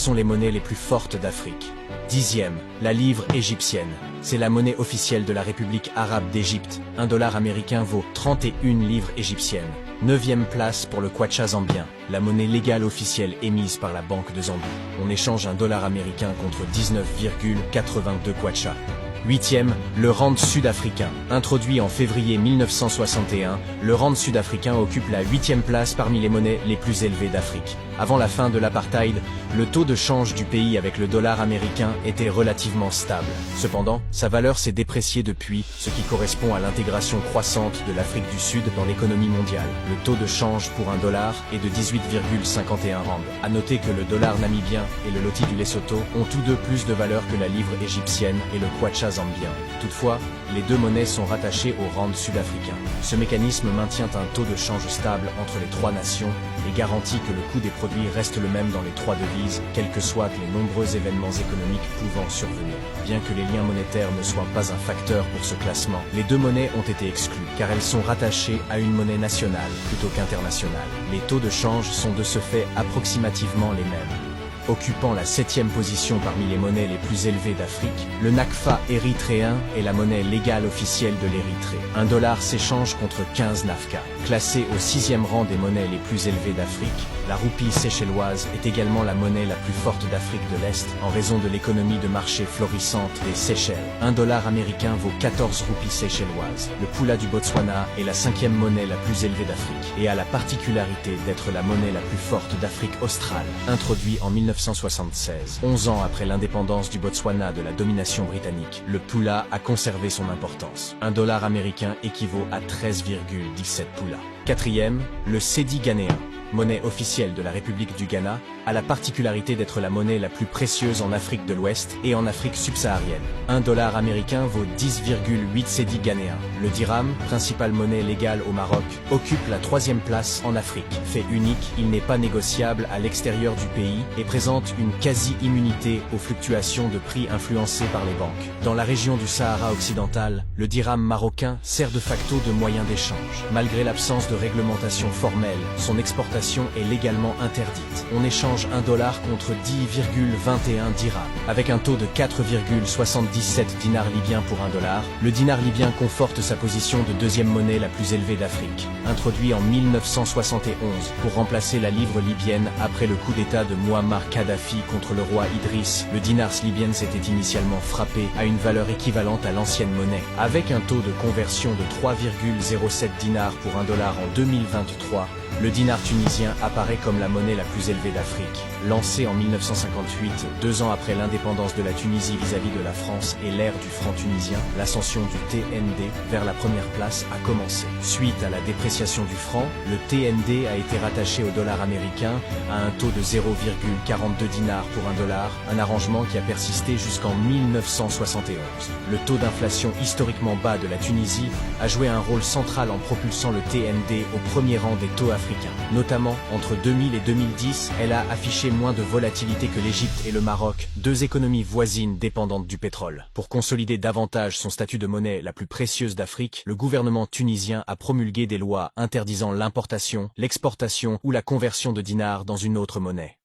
sont les monnaies les plus fortes d'Afrique? 10e, la livre égyptienne. C'est la monnaie officielle de la République arabe d'Égypte. Un dollar américain vaut 31 livres égyptiennes. 9e place pour le kwacha zambien, la monnaie légale officielle émise par la Banque de Zambie. On échange un dollar américain contre 19,82 kwacha. 8e, le rand sud-africain. Introduit en février 1961, le rand sud-africain occupe la 8e place parmi les monnaies les plus élevées d'Afrique. Avant la fin de l'apartheid, le taux de change du pays avec le dollar américain était relativement stable. Cependant, sa valeur s'est dépréciée depuis, ce qui correspond à l'intégration croissante de l'Afrique du Sud dans l'économie mondiale. Le taux de change pour un dollar est de 18,51 rand. À noter que le dollar namibien et le loti du Lesotho ont tous deux plus de valeur que la livre égyptienne et le kwacha zambien. Toutefois, les deux monnaies sont rattachées au rand sud-africain. Ce mécanisme maintient un taux de change stable entre les trois nations et garantit que le coût des produits reste le même dans les trois devises, quels que soient les nombreux événements économiques pouvant survenir. Bien que les liens monétaires ne soient pas un facteur pour ce classement, les deux monnaies ont été exclues, car elles sont rattachées à une monnaie nationale plutôt qu'internationale. Les taux de change sont de ce fait approximativement les mêmes. Occupant la 7e position parmi les monnaies les plus élevées d'Afrique, le nakfa érythréen est la monnaie légale officielle de l'Érythrée. Un dollar s'échange contre 15 nafka. Classée au 6e rang des monnaies les plus élevées d'Afrique, la roupie séchelloise est également la monnaie la plus forte d'Afrique de l'Est en raison de l'économie de marché florissante des Seychelles. Un dollar américain vaut 14 roupies séchelloises. Le pula du Botswana est la 5e monnaie la plus élevée d'Afrique et a la particularité d'être la monnaie la plus forte d'Afrique australe, introduit en 1976. 11 ans après l'indépendance du Botswana de la domination britannique, le pula a conservé son importance. Un dollar américain équivaut à 13,17 pula. 4e, le cedi ghanéen. Monnaie officielle de la République du Ghana, a la particularité d'être la monnaie la plus précieuse en Afrique de l'Ouest et en Afrique subsaharienne. Un dollar américain vaut 10,8 cédis ghanéens. Le dirham, principale monnaie légale au Maroc, occupe la 3e place en Afrique. Fait unique, il n'est pas négociable à l'extérieur du pays et présente une quasi-immunité aux fluctuations de prix influencées par les banques. Dans la région du Sahara occidental, le dirham marocain sert de facto de moyen d'échange. Malgré l'absence de réglementation formelle, son exportation est légalement interdite. On échange un dollar contre 10,21 dirhams. Avec un taux de 4,77 dinars libyens pour un dollar, le dinar libyen conforte sa position de deuxième monnaie la plus élevée d'Afrique. Introduit en 1971 pour remplacer la livre libyenne après le coup d'état de Muammar Kadhafi contre le roi Idriss, le dinar libyen s'était initialement frappé à une valeur équivalente à l'ancienne monnaie. Avec un taux de conversion de 3,07 dinars pour un dollar en 2023, le dinar tunisien apparaît comme la monnaie la plus élevée d'Afrique. Lancé en 1958, 2 ans après l'indépendance de la Tunisie vis-à-vis de la France et l'ère du franc tunisien, l'ascension du TND vers la première place a commencé. Suite à la dépréciation du franc, le TND a été rattaché au dollar américain à un taux de 0,42 dinars pour un dollar, un arrangement qui a persisté jusqu'en 1971. Le taux d'inflation historiquement bas de la Tunisie a joué un rôle central en propulsant le TND au premier rang des taux africains. Notamment, entre 2000 et 2010, elle a affiché moins de volatilité que l'Égypte et le Maroc, deux économies voisines dépendantes du pétrole. Pour consolider davantage son statut de monnaie la plus précieuse d'Afrique, le gouvernement tunisien a promulgué des lois interdisant l'importation, l'exportation ou la conversion de dinars dans une autre monnaie.